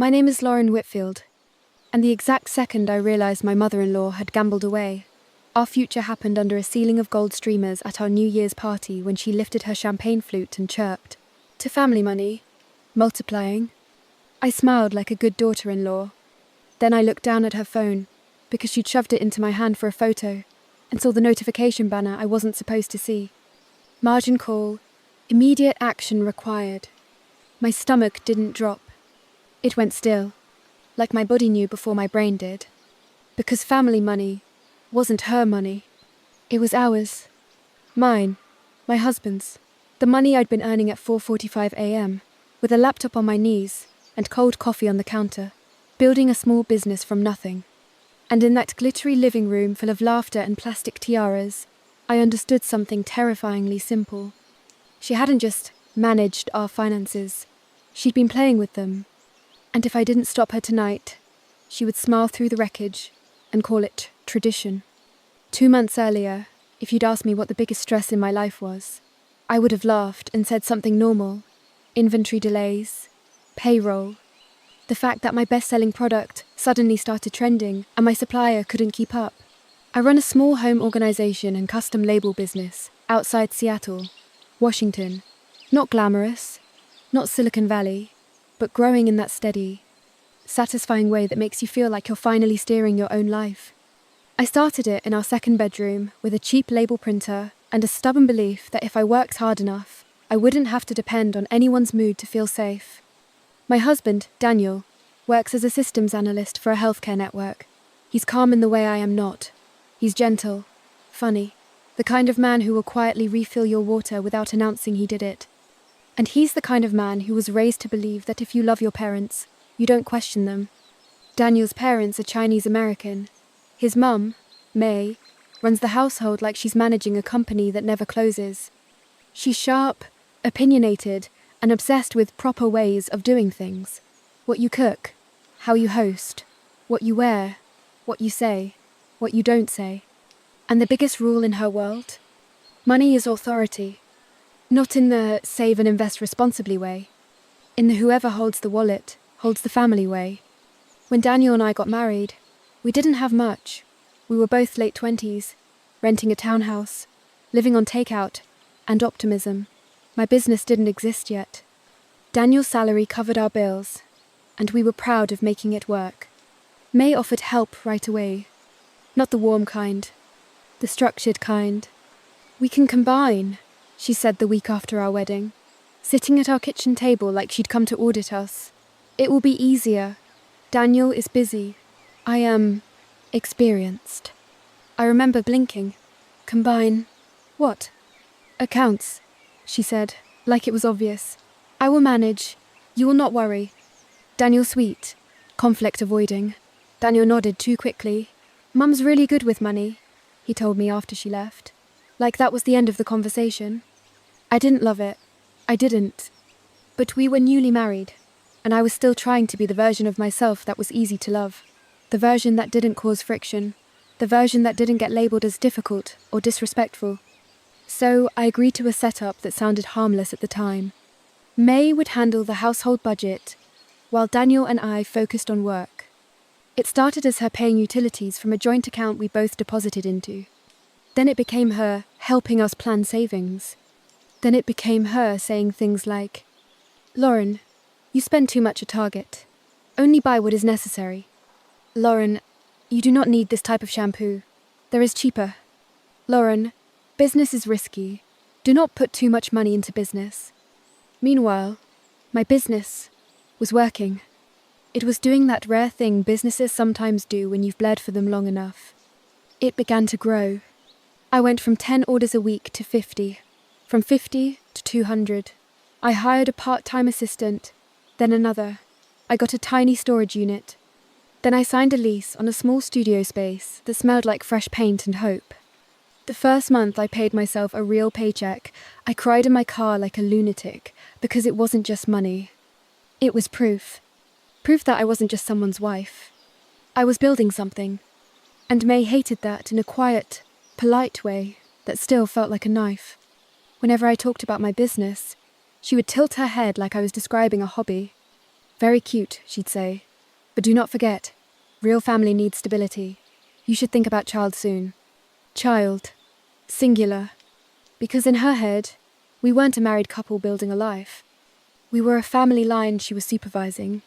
My name is Lauren Whitfield, and the exact second I realised my mother-in-law had gambled away, our future happened under a ceiling of gold streamers at our New Year's party when she lifted her champagne flute and chirped, "To family money, multiplying." I smiled like a good daughter-in-law. Then I looked down at her phone, because she'd shoved it into my hand for a photo, and saw the notification banner I wasn't supposed to see. Margin call, immediate action required. My stomach didn't drop. It went still, like my body knew before my brain did. Because family money wasn't her money. It was ours. Mine. My husband's. The money I'd been earning at 4:45 a.m., with a laptop on my knees and cold coffee on the counter, building a small business from nothing. And in that glittery living room full of laughter and plastic tiaras, I understood something terrifyingly simple. She hadn't just managed our finances. She'd been playing with them. And if I didn't stop her tonight, she would smile through the wreckage and call it tradition. 2 months earlier, if you'd asked me what the biggest stress in my life was, I would have laughed and said something normal. Inventory delays, payroll, the fact that my best-selling product suddenly started trending and my supplier couldn't keep up. I run a small home organization and custom label business outside Seattle, Washington. Not glamorous, not Silicon Valley, but growing in that steady, satisfying way that makes you feel like you're finally steering your own life. I started it in our second bedroom with a cheap label printer and a stubborn belief that if I worked hard enough, I wouldn't have to depend on anyone's mood to feel safe. My husband, Daniel, works as a systems analyst for a healthcare network. He's calm in the way I am not. He's gentle, funny, the kind of man who will quietly refill your water without announcing he did it. And he's the kind of man who was raised to believe that if you love your parents, you don't question them. Daniel's parents are Chinese American. His mum, May, runs the household like she's managing a company that never closes. She's sharp, opinionated, and obsessed with proper ways of doing things. What you cook, how you host, what you wear, what you say, what you don't say. And the biggest rule in her world? Money is authority. Not in the save and invest responsibly way. In the whoever holds the wallet, holds the family way. When Daniel and I got married, we didn't have much. We were both late 20s, renting a townhouse, living on takeout, and optimism. My business didn't exist yet. Daniel's salary covered our bills, and we were proud of making it work. May offered help right away. Not the warm kind, the structured kind. "We can combine," she said the week after our wedding, sitting at our kitchen table like she'd come to audit us. "It will be easier. Daniel is busy. I am experienced." I remember blinking. "Combine what?" "Accounts," she said, like it was obvious. "I will manage. You will not worry." Daniel sweet, conflict avoiding. Daniel nodded too quickly. "Mum's really good with money," he told me after she left. Like that was the end of the conversation. I didn't love it. I didn't. But we were newly married, and I was still trying to be the version of myself that was easy to love. The version that didn't cause friction. The version that didn't get labelled as difficult or disrespectful. So I agreed to a setup that sounded harmless at the time. May would handle the household budget, while Daniel and I focused on work. It started as her paying utilities from a joint account we both deposited into. Then it became her helping us plan savings. Then it became her saying things like, "Lauren, you spend too much at Target. Only buy what is necessary. Lauren, you do not need this type of shampoo. There is cheaper. Lauren, business is risky. Do not put too much money into business." Meanwhile, my business was working. It was doing that rare thing businesses sometimes do when you've bled for them long enough. It began to grow. I went from 10 orders a week to 50, from 50 to 200. I hired a part-time assistant, then another. I got a tiny storage unit. Then I signed a lease on a small studio space that smelled like fresh paint and hope. The first month I paid myself a real paycheck, I cried in my car like a lunatic because it wasn't just money. It was proof. Proof that I wasn't just someone's wife. I was building something. And May hated that in a quiet, polite way that still felt like a knife. Whenever I talked about my business, she would tilt her head like I was describing a hobby. Very cute, she'd say. But do not forget, real family needs stability. You should think about child soon. Child. Singular. Because in her head, we weren't a married couple building a life. We were a family line she was supervising.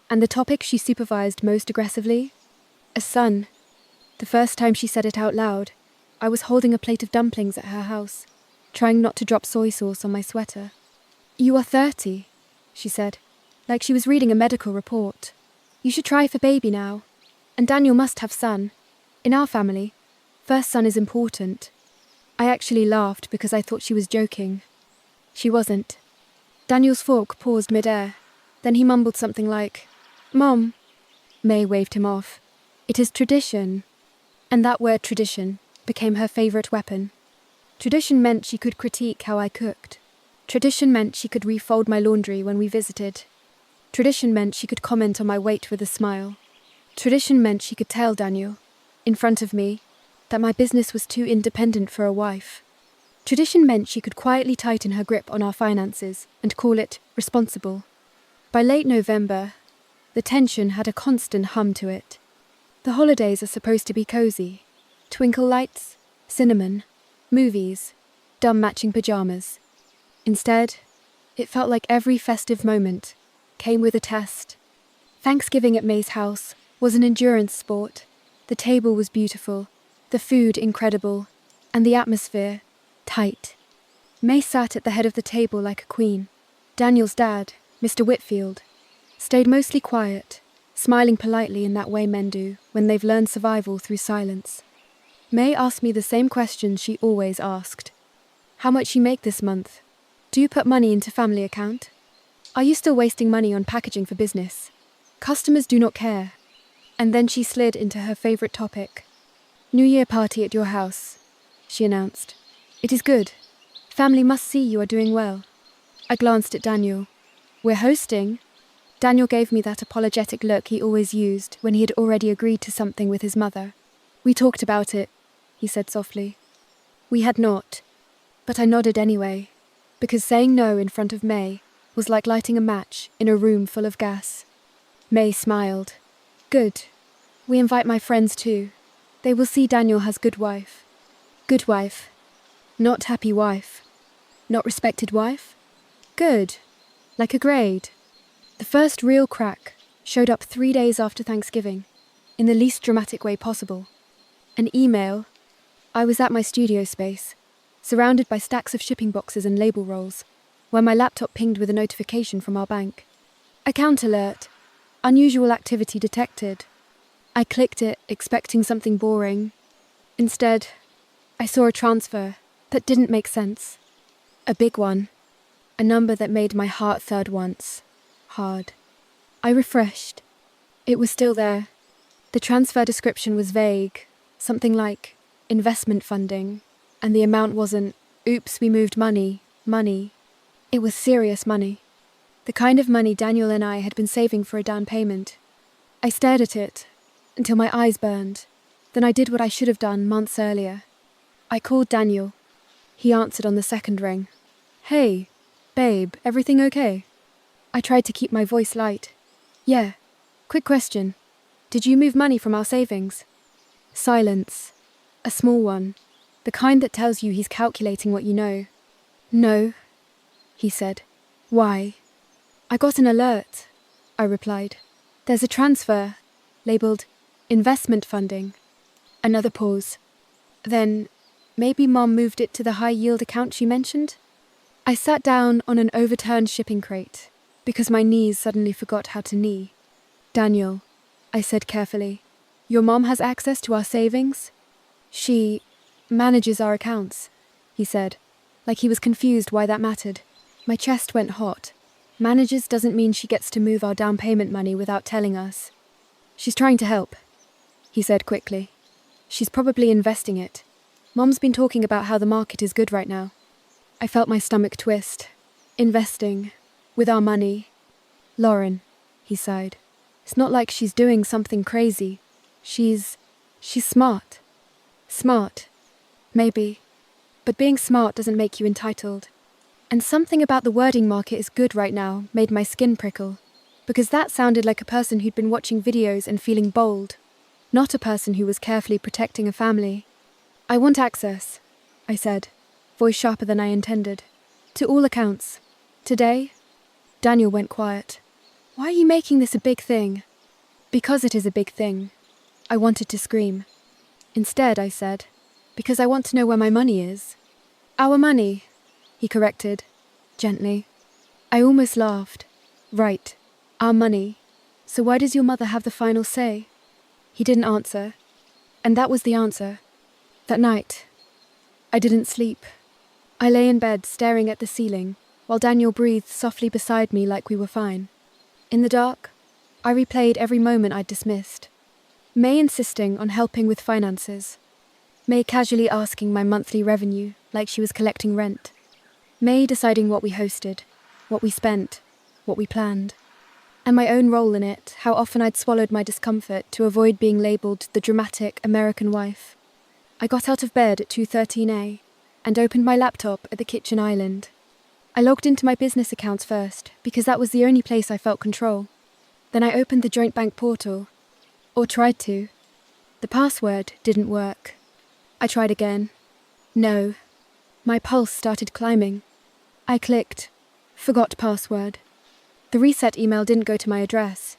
And the topic she supervised most aggressively? A son. The first time she said it out loud, I was holding a plate of dumplings at her house, trying not to drop soy sauce on my sweater. You are 30, she said, like she was reading a medical report. You should try for baby now. And Daniel must have son. In our family, first son is important. I actually laughed because I thought she was joking. She wasn't. Daniel's fork paused mid-air. Then he mumbled something like, "Mom." May waved him off. It is tradition. And that word tradition became her favourite weapon. Tradition meant she could critique how I cooked. Tradition meant she could refold my laundry when we visited. Tradition meant she could comment on my weight with a smile. Tradition meant she could tell Daniel, in front of me, that my business was too independent for a wife. Tradition meant she could quietly tighten her grip on our finances and call it responsible. By late November, the tension had a constant hum to it. The holidays are supposed to be cozy. Twinkle lights, cinnamon, movies, dumb matching pajamas. Instead, it felt like every festive moment came with a test. Thanksgiving at May's house was an endurance sport. The table was beautiful, the food incredible, and the atmosphere tight. May sat at the head of the table like a queen. Daniel's dad, Mr. Whitfield, stayed mostly quiet, smiling politely in that way men do when they've learned survival through silence. May asked me the same question she always asked. How much you make this month? Do you put money into family account? Are you still wasting money on packaging for business? Customers do not care. And then she slid into her favourite topic. New Year party at your house, she announced. It is good. Family must see you are doing well. I glanced at Daniel. We're hosting. Daniel gave me that apologetic look he always used when he had already agreed to something with his mother. We talked about it, he said softly. We had not. But I nodded anyway, because saying no in front of May was like lighting a match in a room full of gas. May smiled. Good. We invite my friends too. They will see Daniel has good wife. Good wife. Not happy wife. Not respected wife? Good. Like a grade. The first real crack showed up 3 days after Thanksgiving, in the least dramatic way possible. An email. I was at my studio space, surrounded by stacks of shipping boxes and label rolls, where my laptop pinged with a notification from our bank. Account alert. Unusual activity detected. I clicked it, expecting something boring. Instead, I saw a transfer that didn't make sense. A big one. A number that made my heart thud once. Hard. I refreshed. It was still there. The transfer description was vague. Something like investment funding. And the amount wasn't, oops, we moved money. It was serious money. The kind of money Daniel and I had been saving for a down payment. I stared at it until my eyes burned. Then I did what I should have done months earlier. I called Daniel. He answered on the second ring. Hey, babe, everything okay? I tried to keep my voice light. Yeah. Quick question. Did you move money from our savings? Silence. A small one. The kind that tells you he's calculating what you know. No, he said. Why? I got an alert, I replied. There's a transfer, labelled investment funding. Another pause. Then, maybe Mom moved it to the high-yield account she mentioned? I sat down on an overturned shipping crate, because my knees suddenly forgot how to knee. Daniel, I said carefully, your mom has access to our savings? She manages our accounts, he said, like he was confused why that mattered. My chest went hot. Manages doesn't mean she gets to move our down payment money without telling us. She's trying to help, he said quickly. She's probably investing it. Mom's been talking about how the market is good right now. I felt my stomach twist. Investing. With our money. Lauren, he sighed. It's not like she's doing something crazy. She's smart. Smart. Maybe. But being smart doesn't make you entitled. And something about the wording market is good right now made my skin prickle. because that sounded like a person who'd been watching videos and feeling bold, not a person who was carefully protecting a family. I want access, I said, voice sharper than I intended. To all accounts. Today? Daniel went quiet. Why are you making this a big thing? Because it is a big thing. I wanted to scream. Instead, I said, because I want to know where my money is. Our money, he corrected, gently. I almost laughed. Right, our money. So why does your mother have the final say? He didn't answer. And that was the answer. That night, I didn't sleep. I lay in bed staring at the ceiling, while Daniel breathed softly beside me like we were fine. In the dark, I replayed every moment I'd dismissed. May insisting on helping with finances. May casually asking my monthly revenue like she was collecting rent. May deciding what we hosted, what we spent, what we planned. And my own role in it, how often I'd swallowed my discomfort to avoid being labelled the dramatic American wife. I got out of bed at 2:13 and opened my laptop at the kitchen island. I logged into my business accounts first because that was the only place I felt control. Then I opened the joint bank portal, or tried to. The password didn't work. I tried again. No. My pulse started climbing. I clicked, forgot password. The reset email didn't go to my address.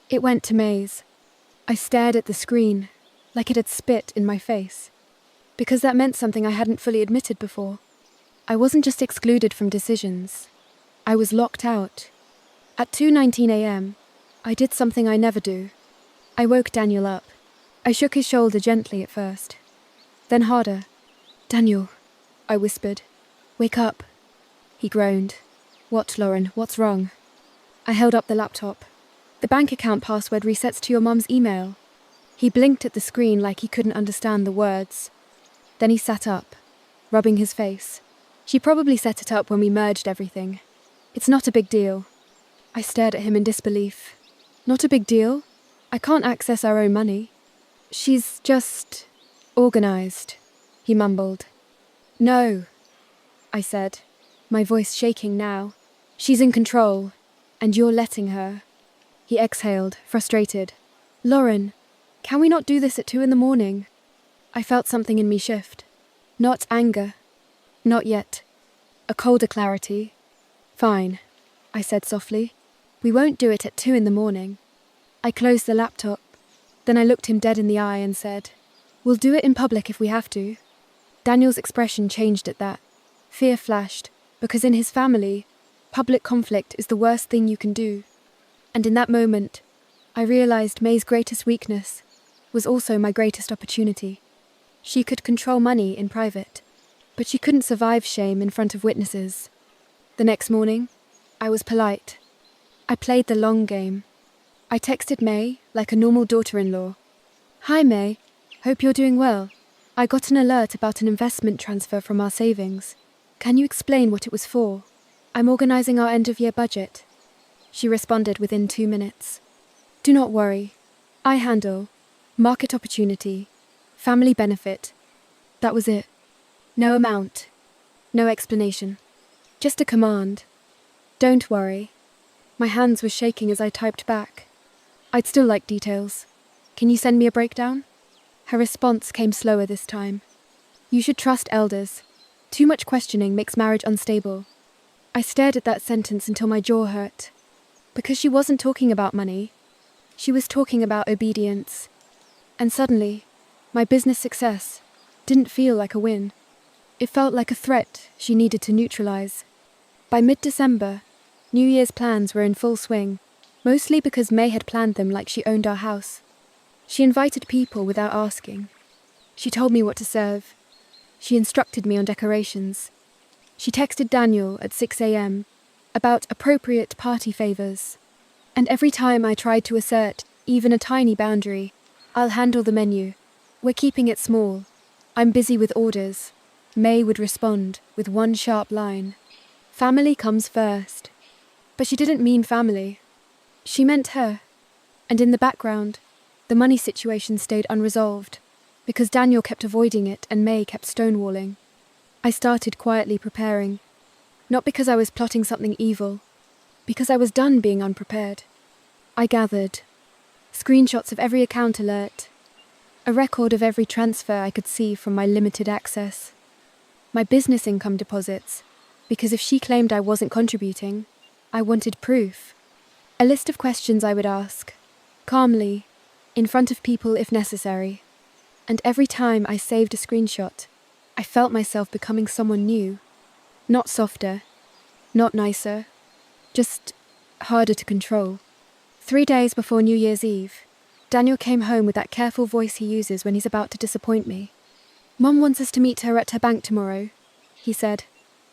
It went to May's. I stared at the screen, like it had spit in my face. Because that meant something I hadn't fully admitted before. I wasn't just excluded from decisions. I was locked out. At 2:19 a.m., I did something I never do. I woke Daniel up. I shook his shoulder gently at first. Then harder. Daniel, I whispered. Wake up. He groaned. What, Lauren? What's wrong? I held up the laptop. The bank account password resets to your mum's email. He blinked at the screen like he couldn't understand the words. Then he sat up, rubbing his face. She probably set it up when we merged everything. It's not a big deal. I stared at him in disbelief. Not a big deal? I can't access our own money. She's just organized, he mumbled. No, I said, my voice shaking now. She's in control, and you're letting her. He exhaled, frustrated. Lauren, can we not do this at 2 a.m? I felt something in me shift. Not anger. Not yet. A colder clarity. Fine, I said softly. We won't do it at 2 a.m. I closed the laptop. Then I looked him dead in the eye and said, We'll do it in public if we have to. Daniel's expression changed at that. Fear flashed, because in his family, public conflict is the worst thing you can do. And in that moment, I realized May's greatest weakness was also my greatest opportunity. She could control money in private, but she couldn't survive shame in front of witnesses. The next morning, I was polite. I played the long game. I texted May like a normal daughter-in-law. Hi May, hope you're doing well. I got an alert about an investment transfer from our savings. Can you explain what it was for? I'm organizing our end-of-year budget. She responded within 2 minutes. Do not worry. I handle market opportunity, family benefit. That was it. No amount. No explanation. Just a command. Don't worry. My hands were shaking as I typed back. I'd still like details. Can you send me a breakdown? Her response came slower this time. You should trust elders. Too much questioning makes marriage unstable. I stared at that sentence until my jaw hurt. Because she wasn't talking about money. She was talking about obedience. And suddenly, my business success didn't feel like a win. It felt like a threat she needed to neutralize. By mid-December, New Year's plans were in full swing, mostly because May had planned them like she owned our house. She invited people without asking. She told me what to serve. She instructed me on decorations. She texted Daniel at 6 a.m. about appropriate party favors. And every time I tried to assert even a tiny boundary, I'll handle the menu. We're keeping it small. I'm busy with orders. May would respond with one sharp line. Family comes first. But she didn't mean family. She meant her. And in the background, the money situation stayed unresolved, because Daniel kept avoiding it and May kept stonewalling. I started quietly preparing. Not because I was plotting something evil, because I was done being unprepared. I gathered screenshots of every account alert, a record of every transfer I could see from my limited access, my business income deposits, because if she claimed I wasn't contributing, I wanted proof. A list of questions I would ask, calmly, in front of people if necessary. And every time I saved a screenshot, I felt myself becoming someone new. Not softer, not nicer, just harder to control. 3 days before New Year's Eve, Daniel came home with that careful voice he uses when he's about to disappoint me. "Mum wants us to meet her at her bank tomorrow," he said,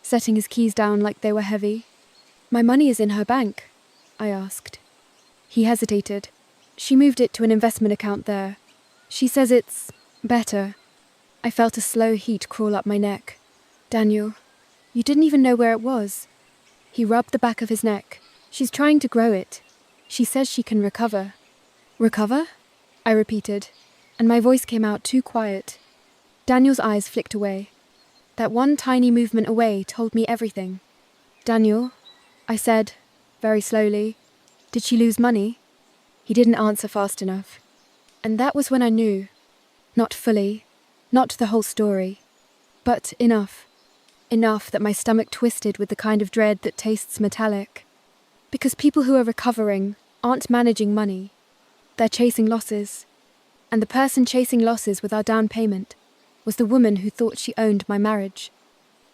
setting his keys down like they were heavy. "My money is in her bank," I asked. He hesitated. "She moved it to an investment account there. She says it's better." I felt a slow heat crawl up my neck. "Daniel, you didn't even know where it was." He rubbed the back of his neck. "She's trying to grow it. She says she can recover." "Recover?" I repeated, and my voice came out too quiet. Daniel's eyes flicked away. That one tiny movement away told me everything. "Daniel," I said, very slowly, "did she lose money?" He didn't answer fast enough. And that was when I knew. Not fully, not the whole story, but enough. Enough that my stomach twisted with the kind of dread that tastes metallic. Because people who are recovering aren't managing money. They're chasing losses. And the person chasing losses with our down payment was the woman who thought she owned my marriage.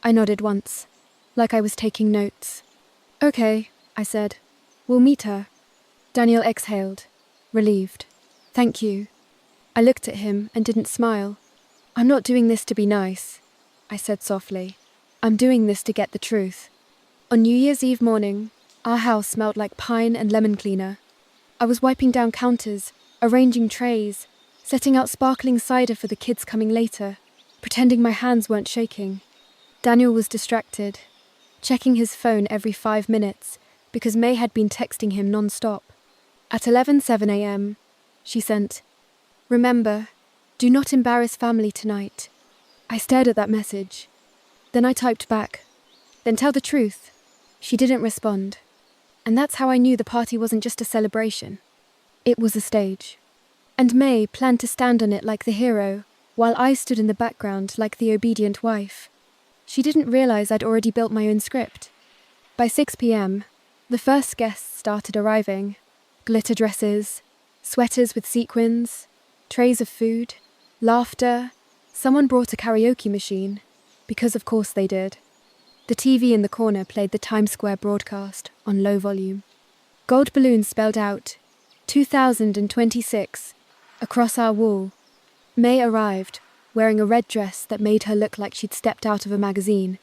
I nodded once, like I was taking notes. "Okay," I said. "We'll meet her." Daniel exhaled, relieved. "Thank you." I looked at him and didn't smile. "I'm not doing this to be nice," I said softly. "I'm doing this to get the truth." On New Year's Eve morning, our house smelled like pine and lemon cleaner. I was wiping down counters, arranging trays, setting out sparkling cider for the kids coming later, pretending my hands weren't shaking. Daniel was distracted, checking his phone every 5 minutes because May had been texting him non-stop. At 11:07 a.m., she sent, "Remember, do not embarrass family tonight." I stared at that message. Then I typed back, "Then tell the truth." She didn't respond. And that's how I knew the party wasn't just a celebration. It was a stage. And May planned to stand on it like the hero, while I stood in the background like the obedient wife. She didn't realize I'd already built my own script. By 6 p.m., the first guests started arriving. Glitter dresses, sweaters with sequins, trays of food, laughter. Someone brought a karaoke machine, because of course they did. The TV in the corner played the Times Square broadcast on low volume. Gold balloons spelled out 2026 across our wall. May arrived, wearing a red dress that made her look like she'd stepped out of a magazine,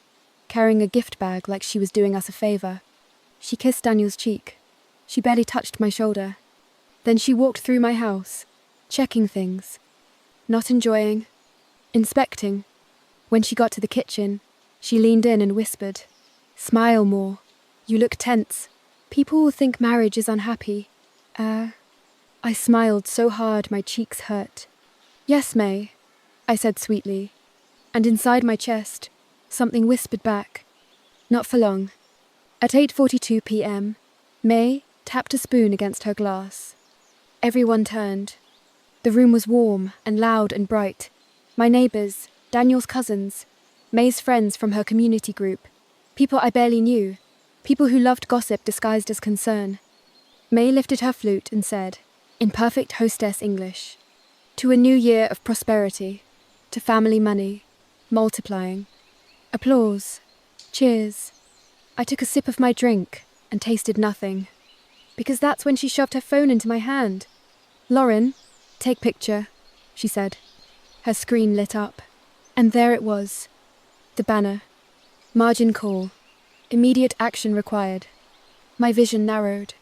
carrying a gift bag like she was doing us a favor. She kissed Daniel's cheek. She barely touched my shoulder. Then she walked through my house, checking things. Not enjoying. Inspecting. When she got to the kitchen, she leaned in and whispered, "Smile more. You look tense. People will think marriage is unhappy." I smiled so hard my cheeks hurt. "Yes, May," I said sweetly. And inside my chest, something whispered back, "Not for long." At 8:42 p.m., May tapped a spoon against her glass. Everyone turned. The room was warm and loud and bright. My neighbours, Daniel's cousins, May's friends from her community group, people I barely knew, people who loved gossip disguised as concern. May lifted her flute and said, in perfect hostess English, "To a new year of prosperity, to family money, multiplying." Applause. Cheers. I took a sip of my drink and tasted nothing. Because that's when she shoved her phone into my hand. "Lauren, take picture," she said. Her screen lit up. And there it was. The banner. Margin call. Immediate action required. My vision narrowed.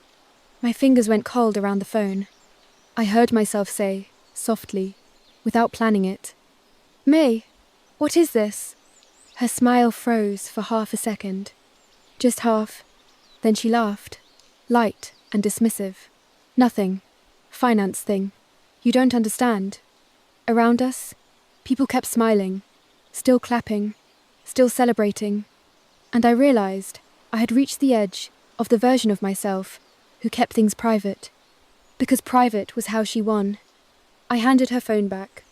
My fingers went cold around the phone. I heard myself say, softly, without planning it, "May, what is this?" Her smile froze for half a second. Just half. Then she laughed, light and dismissive. "Nothing. Finance thing. You don't understand." Around us, people kept smiling, still clapping, still celebrating. And I realized I had reached the edge of the version of myself who kept things private. Because private was how she won. I handed her phone back.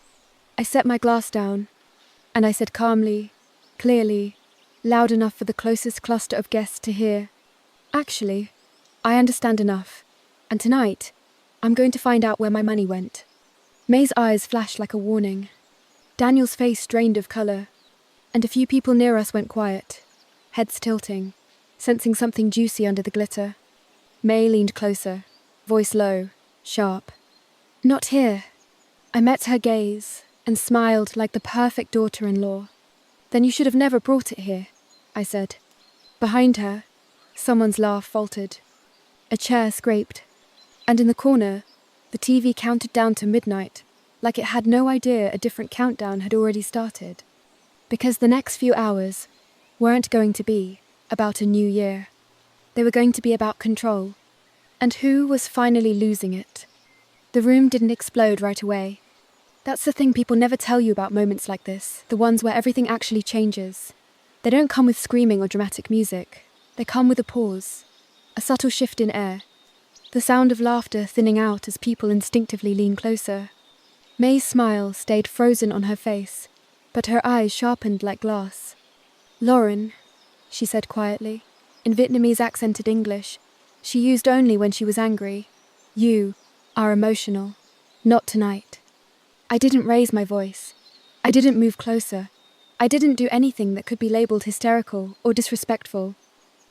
I set my glass down, and I said calmly, clearly, loud enough for the closest cluster of guests to hear, "Actually, I understand enough, and tonight, I'm going to find out where my money went." May's eyes flashed like a warning. Daniel's face drained of colour, and a few people near us went quiet, heads tilting, sensing something juicy under the glitter. May leaned closer, voice low, sharp. "Not here." I met her gaze and smiled like the perfect daughter-in-law. "Then you should have never brought it here," I said. Behind her, someone's laugh faltered. A chair scraped, and in the corner, the TV counted down to midnight, like it had no idea a different countdown had already started. Because the next few hours weren't going to be about a new year. They were going to be about control, and who was finally losing it. The room didn't explode right away. That's the thing people never tell you about moments like this, the ones where everything actually changes. They don't come with screaming or dramatic music. They come with a pause, a subtle shift in air, the sound of laughter thinning out as people instinctively lean closer. May's smile stayed frozen on her face, but her eyes sharpened like glass. "Lauren," she said quietly, in Vietnamese accented English, she used only when she was angry. "You are emotional. Not tonight." I didn't raise my voice. I didn't move closer. I didn't do anything that could be labelled hysterical or disrespectful.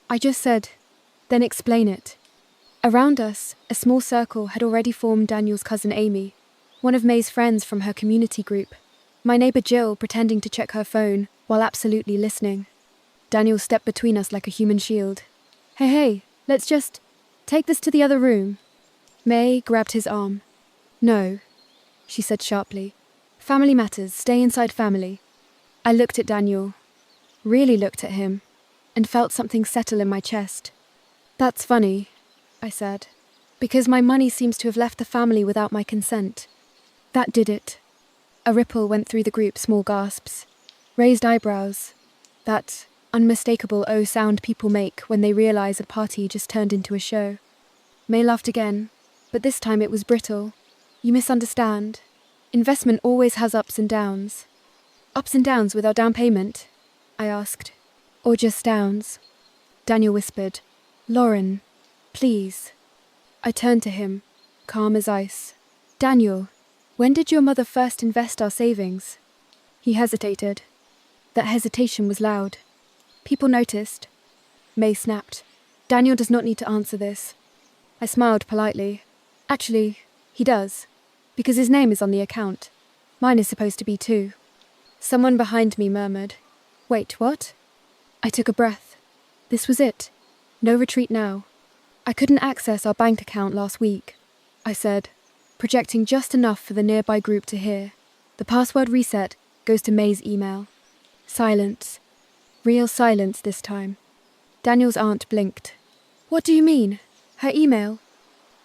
I just said, "Then explain it." Around us, a small circle had already formed Daniel's cousin Amy, one of May's friends from her community group, my neighbour Jill pretending to check her phone while absolutely listening. Daniel stepped between us like a human shield. Hey, let's just take this to the other room." May grabbed his arm. "No," she said sharply. "Family matters, stay inside family." I looked at Daniel, really looked at him, and felt something settle in my chest. "That's funny," I said, "because my money seems to have left the family without my consent." That did it. A ripple went through the group, small gasps, raised eyebrows, that unmistakable O sound people make when they realise a party just turned into a show. May laughed again, but this time it was brittle. "You misunderstand. Investment always has ups and downs." "Ups and downs with our down payment?" I asked. "Or just downs?" Daniel whispered, "Lauren, please." I turned to him, calm as ice. "Daniel, when did your mother first invest our savings?" He hesitated. That hesitation was loud. People noticed. May snapped. "Daniel does not need to answer this." I smiled politely. "Actually, he does, because his name is on the account. Mine is supposed to be too." Someone behind me murmured, "Wait, what?" I took a breath. This was it. No retreat now. "I couldn't access our bank account last week," I said, projecting just enough for the nearby group to hear. "The password reset goes to May's email." Silence. Real silence this time. Daniel's aunt blinked. "What do you mean? Her email?"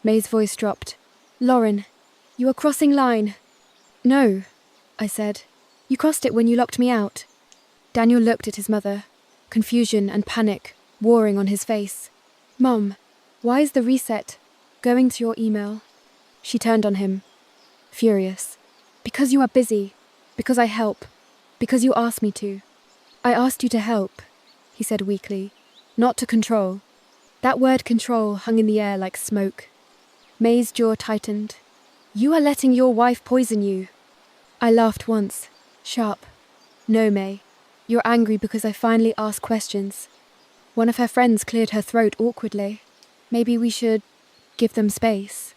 May's voice dropped. "Lauren, you are crossing line." "No," I said. "You crossed it when you locked me out." Daniel looked at his mother, confusion and panic warring on his face. "Mum, why is the reset going to your email?" She turned on him, furious. "Because you are busy. Because I help. Because you asked me to." "I asked you to help," he said weakly, "not to control." That word control hung in the air like smoke. May's jaw tightened. "You are letting your wife poison you." I laughed once, sharp. "No, May. You're angry because I finally asked questions." One of her friends cleared her throat awkwardly. "Maybe we should give them space."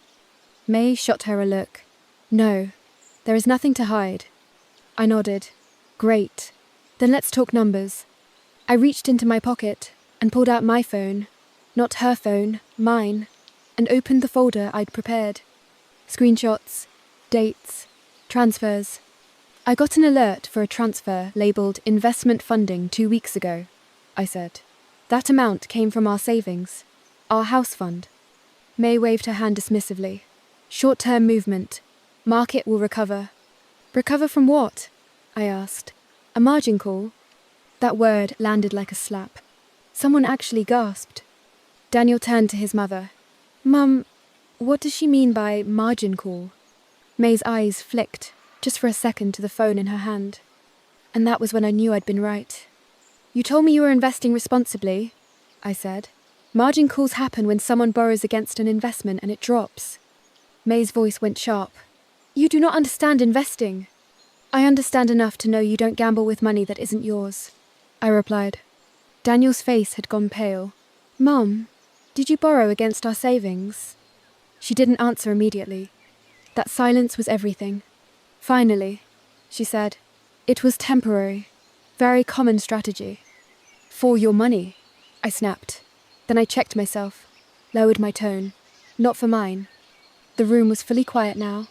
May shot her a look. "No, there is nothing to hide." I nodded. "Great. Then let's talk numbers." I reached into my pocket and pulled out my phone, not her phone, mine, and opened the folder I'd prepared. Screenshots, dates, transfers. "I got an alert for a transfer labelled investment funding 2 weeks ago," I said. "That amount came from our savings, our house fund." May waved her hand dismissively. "Short-term movement. Market will recover." "Recover from what?" I asked. "A margin call?" That word landed like a slap. Someone actually gasped. Daniel turned to his mother. "Mum, What does she mean by margin call? May's eyes flicked, just for a second, to the phone in her hand. And that was when I knew I'd been right. You told me you were investing responsibly, I said. Margin calls happen when someone borrows against an investment and it drops. May's voice went sharp. You do not understand investing. I understand enough to know you don't gamble with money that isn't yours, I replied. Daniel's face had gone pale. Mum, did you borrow against our savings? She didn't answer immediately. That silence was everything. Finally, she said, it was temporary. Very common strategy. For your money, I snapped. Then I checked myself, lowered my tone. Not for mine. The room was fully quiet now.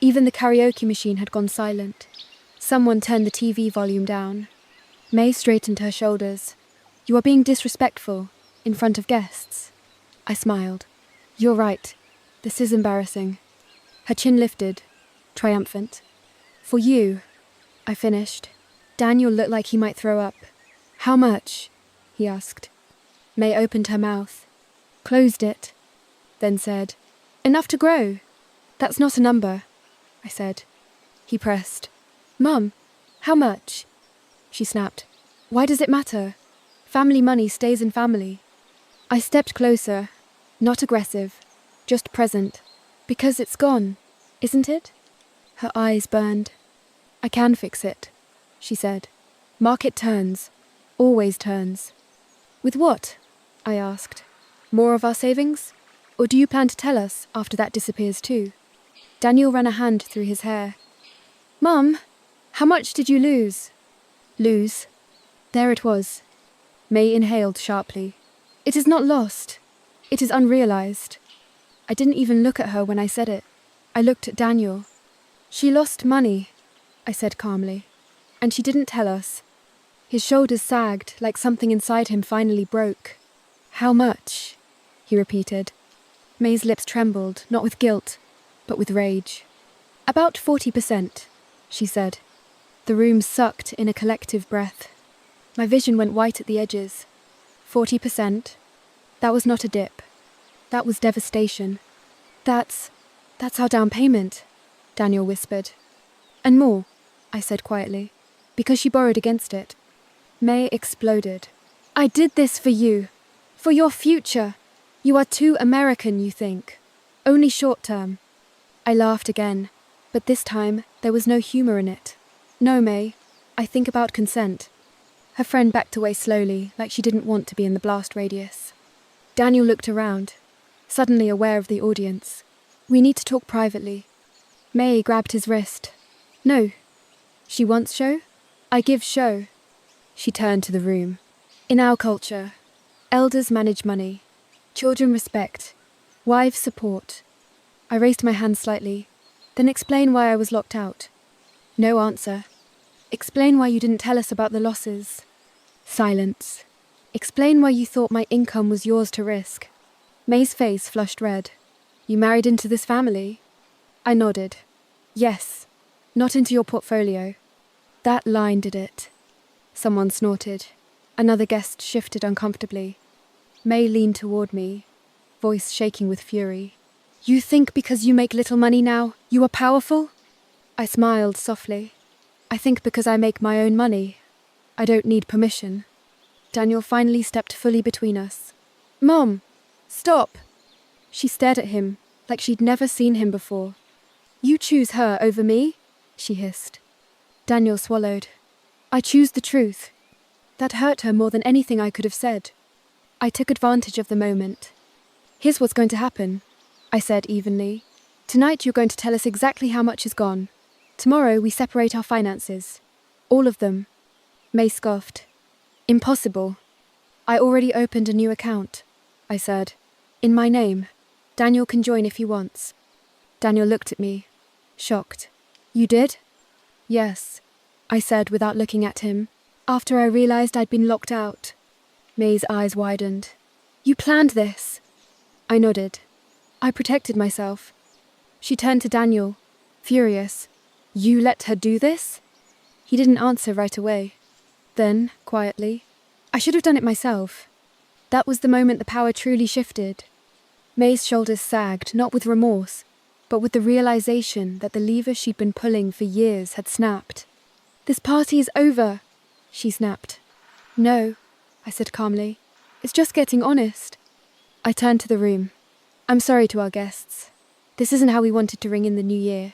Even the karaoke machine had gone silent. Someone turned the TV volume down. May straightened her shoulders. You are being disrespectful, in front of guests. I smiled. You're right. This is embarrassing. Her chin lifted, triumphant. For you, I finished. Daniel looked like he might throw up. How much? He asked. May opened her mouth, closed it, then said, Enough to grow. That's not a number, I said. He pressed. Mum, how much? She snapped. Why does it matter? Family money stays in family. I stepped closer, not aggressive, just present. Because it's gone, isn't it? Her eyes burned. I can fix it, she said. Market turns, always turns. With what? I asked. More of our savings? Or do you plan to tell us after that disappears too? Daniel ran a hand through his hair. Mum, how much did you lose? Lose? There it was. May inhaled sharply. It is not lost. It is unrealized. I didn't even look at her when I said it. I looked at Daniel. She lost money, I said calmly. And she didn't tell us. His shoulders sagged like something inside him finally broke. How much? He repeated. May's lips trembled, not with guilt, but with rage. About 40%, she said. The room sucked in a collective breath. My vision went white at the edges. 40%? That was not a dip. That was devastation. That's our down payment, Daniel whispered. And more, I said quietly, because she borrowed against it. May exploded. I did this for you. For your future. You are too American, you think. Only short term. I laughed again, but this time there was no humor in it. No, May. I think about consent. Her friend backed away slowly, like she didn't want to be in the blast radius. Daniel looked around, suddenly aware of the audience. We need to talk privately. May grabbed his wrist. No. She wants show? I give show. She turned to the room. In our culture, elders manage money. Children respect. Wives support. I raised my hand slightly, then explain why I was locked out. No answer. Explain why you didn't tell us about the losses. Silence. Explain why you thought my income was yours to risk. May's face flushed red. You married into this family? I nodded. Yes. Not into your portfolio. That line did it. Someone snorted. Another guest shifted uncomfortably. May leaned toward me, voice shaking with fury. You think because you make little money now, you are powerful? I smiled softly. I think because I make my own money, I don't need permission. Daniel finally stepped fully between us. Mom, stop! She stared at him like she'd never seen him before. You choose her over me? She hissed. Daniel swallowed. I choose the truth. That hurt her more than anything I could have said. I took advantage of the moment. Here's what's going to happen, I said evenly. Tonight you're going to tell us exactly how much is gone. Tomorrow we separate our finances. All of them. May scoffed. Impossible. I already opened a new account, I said. In my name. Daniel can join if he wants. Daniel looked at me, shocked. You did? Yes, I said without looking at him, after I realized I'd been locked out. May's eyes widened. You planned this? I nodded. I protected myself. She turned to Daniel, furious. You let her do this? He didn't answer right away. Then, quietly, I should have done it myself. That was the moment the power truly shifted. May's shoulders sagged, not with remorse, but with the realization that the lever she'd been pulling for years had snapped. "This party is over," she snapped. "No," I said calmly. "It's just getting honest." I turned to the room. "I'm sorry to our guests. This isn't how we wanted to ring in the new year."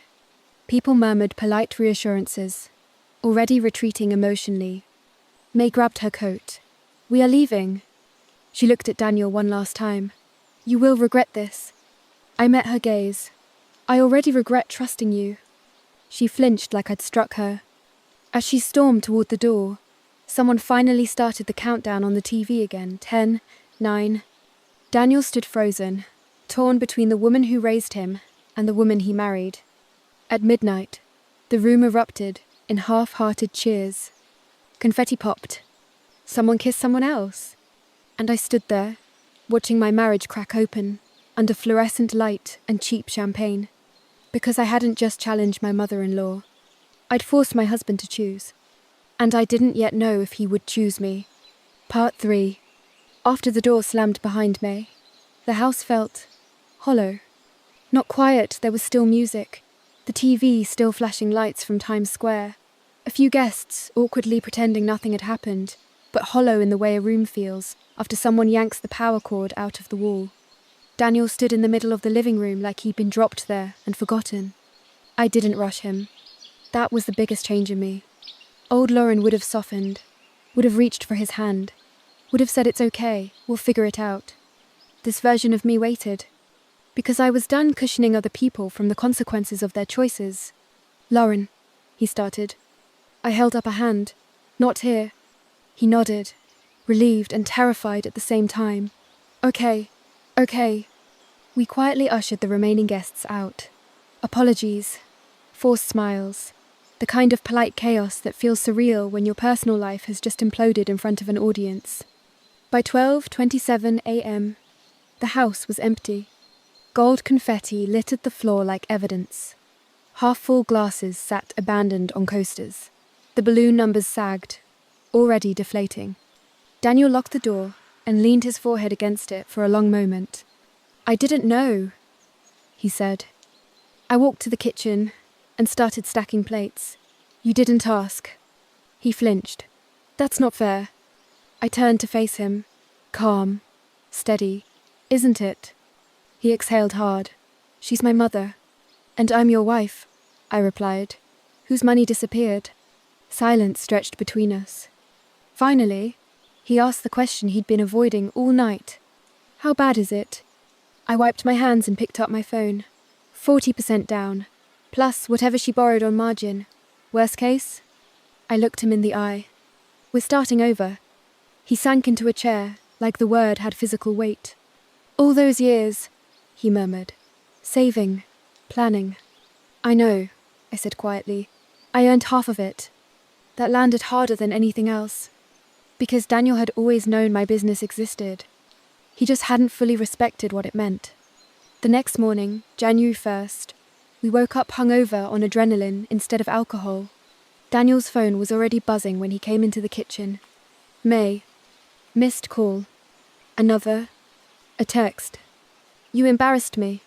People murmured polite reassurances, already retreating emotionally. May grabbed her coat. "We are leaving." She looked at Daniel one last time. "You will regret this." I met her gaze. "I already regret trusting you." She flinched like I'd struck her. As she stormed toward the door, someone finally started the countdown on the TV again. 10, 9. Daniel stood frozen, torn between the woman who raised him and the woman he married. At midnight, the room erupted in half-hearted cheers. Confetti popped. Someone kissed someone else. And I stood there, watching my marriage crack open, under fluorescent light and cheap champagne. Because I hadn't just challenged my mother-in-law. I'd forced my husband to choose. And I didn't yet know if he would choose me. Part 3. After the door slammed behind May, the house felt hollow. Not quiet, there was still music. The TV still flashing lights from Times Square. A few guests awkwardly pretending nothing had happened, but hollow in the way a room feels after someone yanks the power cord out of the wall. Daniel stood in the middle of the living room like he'd been dropped there and forgotten. I didn't rush him. That was the biggest change in me. Old Lauren would have softened, would have reached for his hand, would have said it's okay, we'll figure it out. This version of me waited, because I was done cushioning other people from the consequences of their choices. "Lauren," he started. I held up a hand. "Not here." He nodded, relieved and terrified at the same time. Okay. We quietly ushered the remaining guests out. Apologies, forced smiles, the kind of polite chaos that feels surreal when your personal life has just imploded in front of an audience. By 12:27 a.m., the house was empty. Gold confetti littered the floor like evidence. Half-full glasses sat abandoned on coasters. The balloon numbers sagged, already deflating. Daniel locked the door and leaned his forehead against it for a long moment. "I didn't know," he said. I walked to the kitchen and started stacking plates. "You didn't ask." He flinched. "That's not fair." I turned to face him, calm, steady. "Isn't it?" He exhaled hard. "She's my mother." "And I'm your wife," I replied. "Whose money disappeared?" Silence stretched between us. Finally, he asked the question he'd been avoiding all night. "How bad is it?" I wiped my hands and picked up my phone. 40% down, plus whatever she borrowed on margin. Worst case? I looked him in the eye. "We're starting over." He sank into a chair, like the word had physical weight. "All those years," he murmured. "Saving, planning." "I know," I said quietly. "I earned half of it." That landed harder than anything else. Because Daniel had always known my business existed. He just hadn't fully respected what it meant. The next morning, January 1st, we woke up hungover on adrenaline instead of alcohol. Daniel's phone was already buzzing when he came into the kitchen. "May. Missed call. Another. A text. You embarrassed me.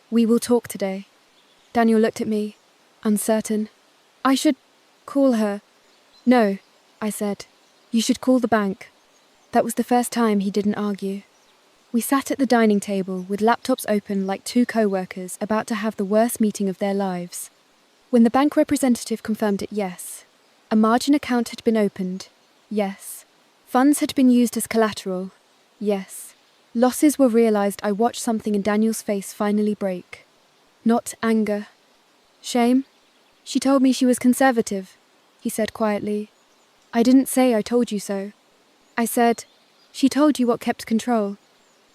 We will talk today." Daniel looked at me, uncertain. "I should call her." "No," I said. "You should call the bank." That was the first time he didn't argue. We sat at the dining table with laptops open like two co-workers about to have the worst meeting of their lives. When the bank representative confirmed it, yes. A margin account had been opened. Yes. Funds had been used as collateral. Yes. Losses were realized. I watched something in Daniel's face finally break. Not anger. Shame? "She told me she was conservative," he said quietly. "I didn't say I told you so. I said, she told you what kept control."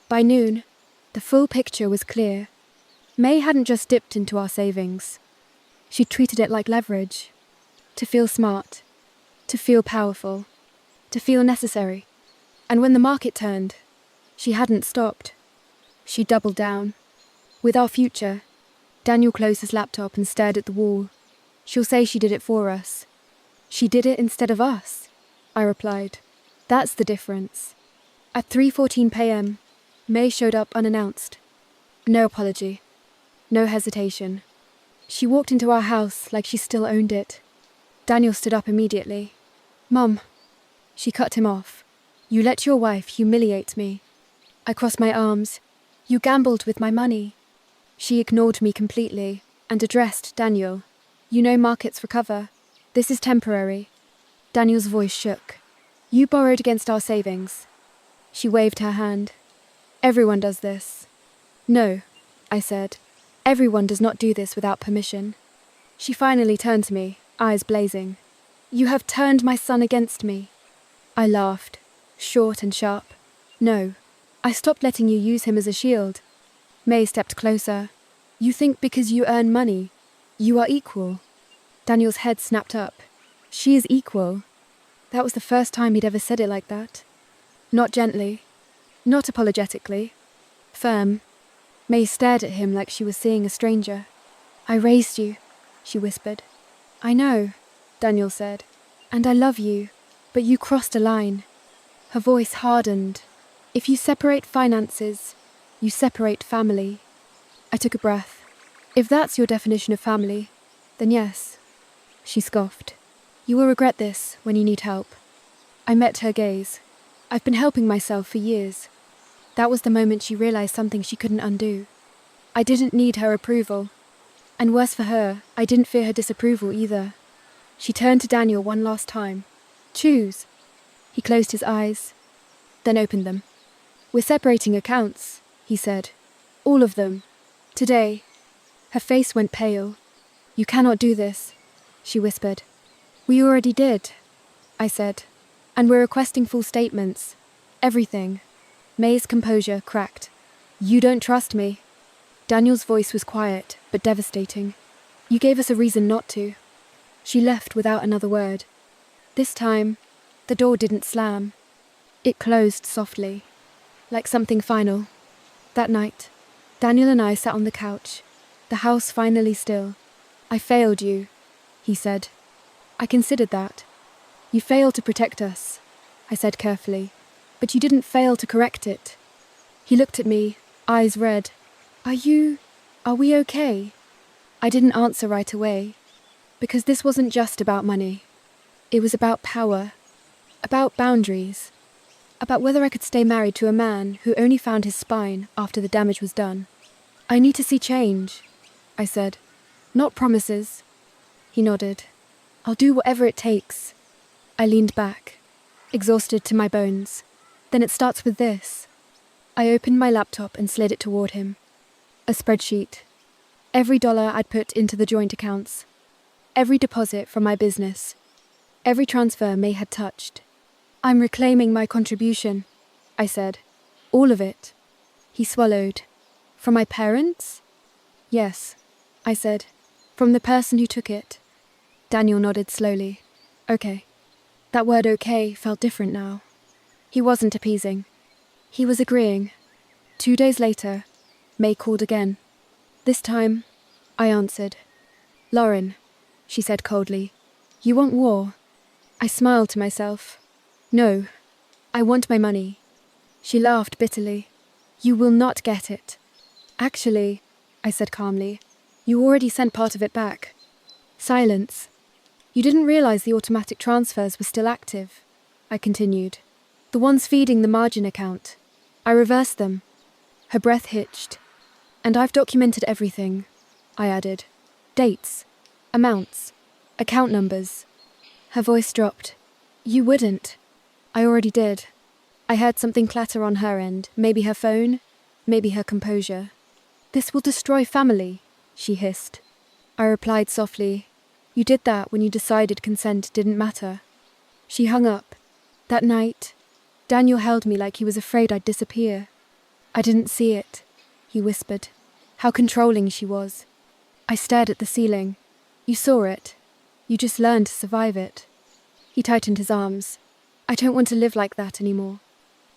By noon, the full picture was clear. May hadn't just dipped into our savings. She treated it like leverage. To feel smart. To feel powerful. To feel necessary. And when the market turned, she hadn't stopped. She doubled down. With our future, Daniel closed his laptop and stared at the wall. "She'll say she did it for us." "She did it instead of us," I replied. "That's the difference." At 3:14 p.m., May showed up unannounced. No apology. No hesitation. She walked into our house like she still owned it. Daniel stood up immediately. "Mum." She cut him off. "You let your wife humiliate me." I crossed my arms. "You gambled with my money." She ignored me completely and addressed Daniel. "You know markets recover. This is temporary." Daniel's voice shook. "You borrowed against our savings." She waved her hand. "Everyone does this." "No," I said. "Everyone does not do this without permission." She finally turned to me, eyes blazing. "You have turned my son against me." I laughed, short and sharp. "No, I stopped letting you use him as a shield." May stepped closer. "You think because you earn money, you are equal." Daniel's head snapped up. "She is equal." That was the first time he'd ever said it like that. Not gently, not apologetically, firm. May stared at him like she was seeing a stranger. "I raised you," she whispered. "I know," Daniel said. "And I love you, but you crossed a line." Her voice hardened. "If you separate finances, you separate family." I took a breath. "If that's your definition of family, then yes." She scoffed. "You will regret this when you need help." I met her gaze. "I've been helping myself for years." That was the moment she realized something she couldn't undo. I didn't need her approval. And worse for her, I didn't fear her disapproval either. She turned to Daniel one last time. "Choose." He closed his eyes, then opened them. "We're separating accounts," he said. "All of them. Today." Her face went pale. "You cannot do this," she whispered. "We already did," I said. "And we're requesting full statements. Everything." May's composure cracked. "You don't trust me." Daniel's voice was quiet, but devastating. "You gave us a reason not to." She left without another word. This time, the door didn't slam. It closed softly, like something final. That night, Daniel and I sat on the couch, the house finally still. "I failed you," he said. "I considered that." "You failed to protect us," I said carefully, "but you didn't fail to correct it." He looked at me, eyes red. Are we okay?" I didn't answer right away, because this wasn't just about money. It was about power, about boundaries, about whether I could stay married to a man who only found his spine after the damage was done. "I need to see change," I said. "Not promises." He nodded. "I'll do whatever it takes." I leaned back, exhausted to my bones. "Then it starts with this." I opened my laptop and slid it toward him. A spreadsheet. Every dollar I'd put into the joint accounts. Every deposit from my business. Every transfer May had touched. "I'm reclaiming my contribution," I said. "All of it." He swallowed. "From my parents?" "Yes," I said. "From the person who took it." Daniel nodded slowly. "Okay." That word "okay" felt different now. He wasn't appeasing. He was agreeing. 2 days later, May called again. This time, I answered. "Lauren," she said coldly, "you want war?" I smiled to myself. "No, I want my money." She laughed bitterly. "You will not get it." "Actually," I said calmly, "you already sent part of it back." Silence. "You didn't realize the automatic transfers were still active," I continued. "The ones feeding the margin account. I reversed them." Her breath hitched. "And I've documented everything," I added. "Dates, amounts, account numbers." Her voice dropped. "You wouldn't." I already did. I heard something clatter on her end, maybe her phone, maybe her composure. "This will destroy family," she hissed. I replied softly, "You did that when you decided consent didn't matter." She hung up. That night, Daniel held me like he was afraid I'd disappear. "I didn't see it," he whispered. How controlling she was. I stared at the ceiling. "You saw it. You just learned to survive it." He tightened his arms. "I don't want to live like that anymore."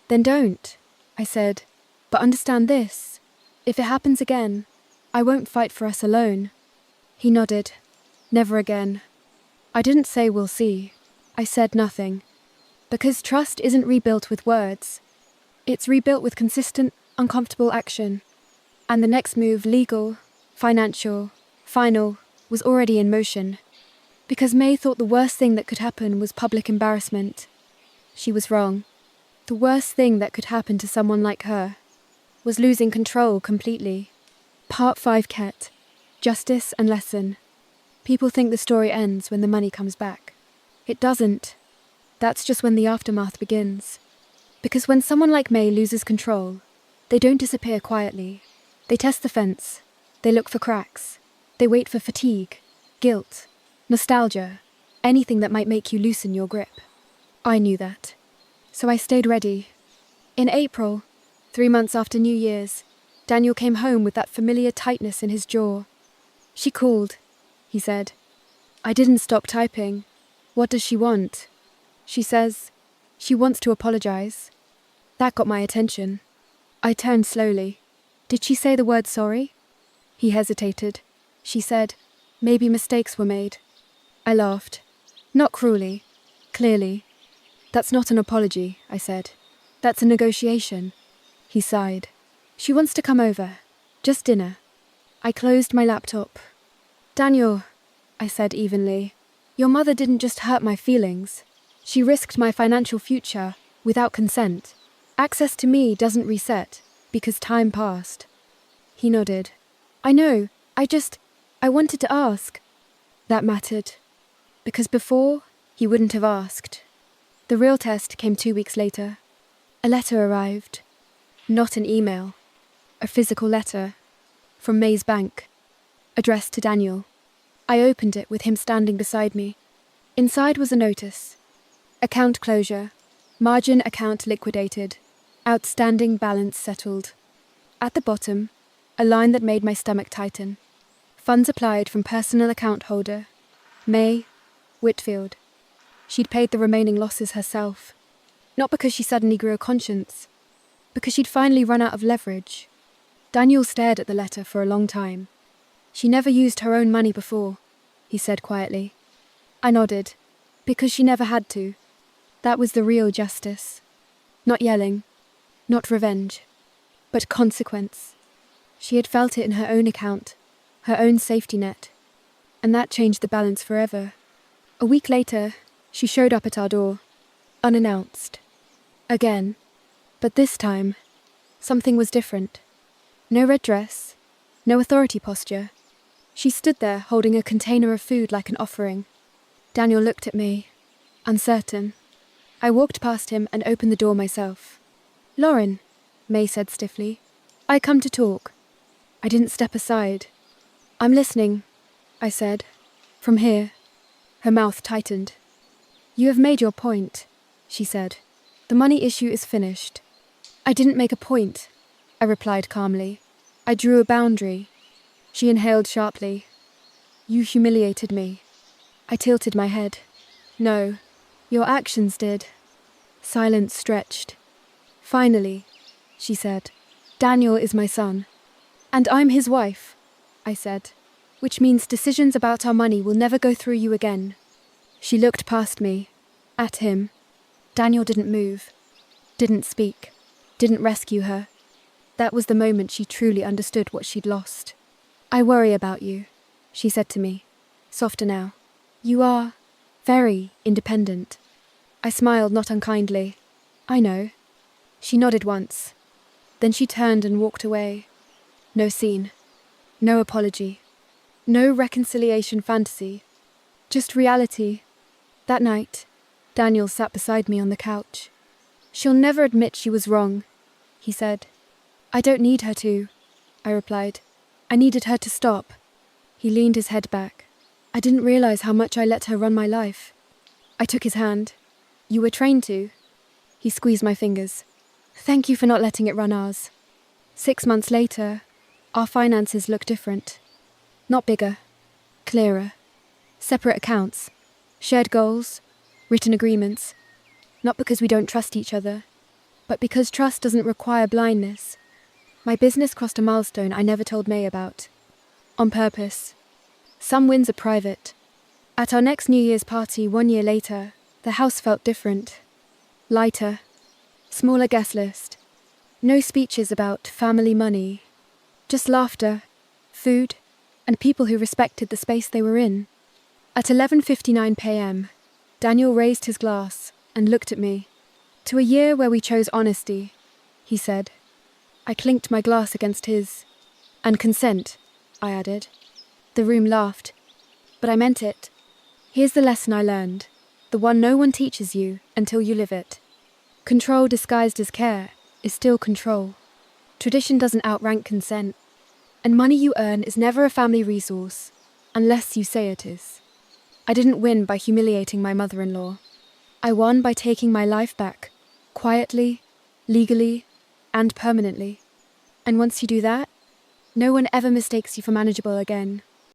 "Then don't," I said. "But understand this. If it happens again, I won't fight for us alone." He nodded. "Never again." I didn't say we'll see. I said nothing. Because trust isn't rebuilt with words. It's rebuilt with consistent, uncomfortable action. And the next move, legal, financial, final, was already in motion. Because May thought the worst thing that could happen was public embarrassment. She was wrong. The worst thing that could happen to someone like her was losing control completely. Part 5, Ket. Justice and lesson. People think the story ends when the money comes back. It doesn't. That's just when the aftermath begins. Because when someone like May loses control, they don't disappear quietly. They test the fence. They look for cracks. They wait for fatigue, guilt, nostalgia, anything that might make you loosen your grip. I knew that. So I stayed ready. In April, 3 months after New Year's, Daniel came home with that familiar tightness in his jaw. She called, he said. I didn't stop typing. What does she want? She says, she wants to apologize. That got my attention. I turned slowly. Did she say the word sorry? He hesitated. She said, maybe mistakes were made. I laughed. Not cruelly. Clearly. That's not an apology, I said. That's a negotiation. He sighed. She wants to come over. Just dinner. I closed my laptop. Daniel, I said evenly, your mother didn't just hurt my feelings. She risked my financial future without consent. Access to me doesn't reset because time passed. He nodded. I know, I wanted to ask. That mattered. Because before, he wouldn't have asked. The real test came 2 weeks later. A letter arrived. Not an email. A physical letter. From May's bank. Addressed to Daniel. I opened it with him standing beside me. Inside was a notice. Account closure. Margin account liquidated. Outstanding balance settled. At the bottom, a line that made my stomach tighten. Funds applied from personal account holder. May Whitfield. She'd paid the remaining losses herself. Not because she suddenly grew a conscience. Because she'd finally run out of leverage. Daniel stared at the letter for a long time. She never used her own money before, he said quietly. I nodded. Because she never had to. That was the real justice. Not yelling. Not revenge. But consequence. She had felt it in her own account. Her own safety net. And that changed the balance forever. A week later, she showed up at our door. Unannounced. Again. But this time, something was different. No red dress. No authority posture. She stood there holding a container of food like an offering. Daniel looked at me, uncertain. I walked past him and opened the door myself. Lauren, May said stiffly. I come to talk. I didn't step aside. I'm listening, I said. From here. Her mouth tightened. You have made your point, she said. The money issue is finished. I didn't make a point, I replied calmly. I drew a boundary. She inhaled sharply. You humiliated me. I tilted my head. No, your actions did. Silence stretched. Finally, she said, Daniel is my son. And I'm his wife, I said, which means decisions about our money will never go through you again. She looked past me, at him. Daniel didn't move, didn't speak, didn't rescue her. That was the moment she truly understood what she'd lost. I worry about you, she said to me, softer now. You are very independent. I smiled not unkindly. I know. She nodded once. Then she turned and walked away. No scene. No apology. No reconciliation fantasy. Just reality. That night, Daniel sat beside me on the couch. She'll never admit she was wrong, he said. I don't need her to, I replied. I needed her to stop. He leaned his head back. I didn't realize how much I let her run my life. I took his hand. You were trained to. He squeezed my fingers. Thank you for not letting it run ours. 6 months later, our finances look different. Not bigger. Clearer. Separate accounts. Shared goals. Written agreements. Not because we don't trust each other, but because trust doesn't require blindness. My business crossed a milestone I never told May about. On purpose. Some wins are private. At our next New Year's party 1 year later, the house felt different. Lighter. Smaller guest list. No speeches about family money. Just laughter, food, and people who respected the space they were in. At 11:59 p.m., Daniel raised his glass and looked at me. "To a year where we chose honesty," he said. I clinked my glass against his. "And consent," I added. The room laughed, but I meant it. Here's the lesson I learned, the one no one teaches you until you live it. Control disguised as care is still control. Tradition doesn't outrank consent, and money you earn is never a family resource, unless you say it is. I didn't win by humiliating my mother-in-law. I won by taking my life back, quietly, legally, and permanently. And once you do that, no one ever mistakes you for manageable again.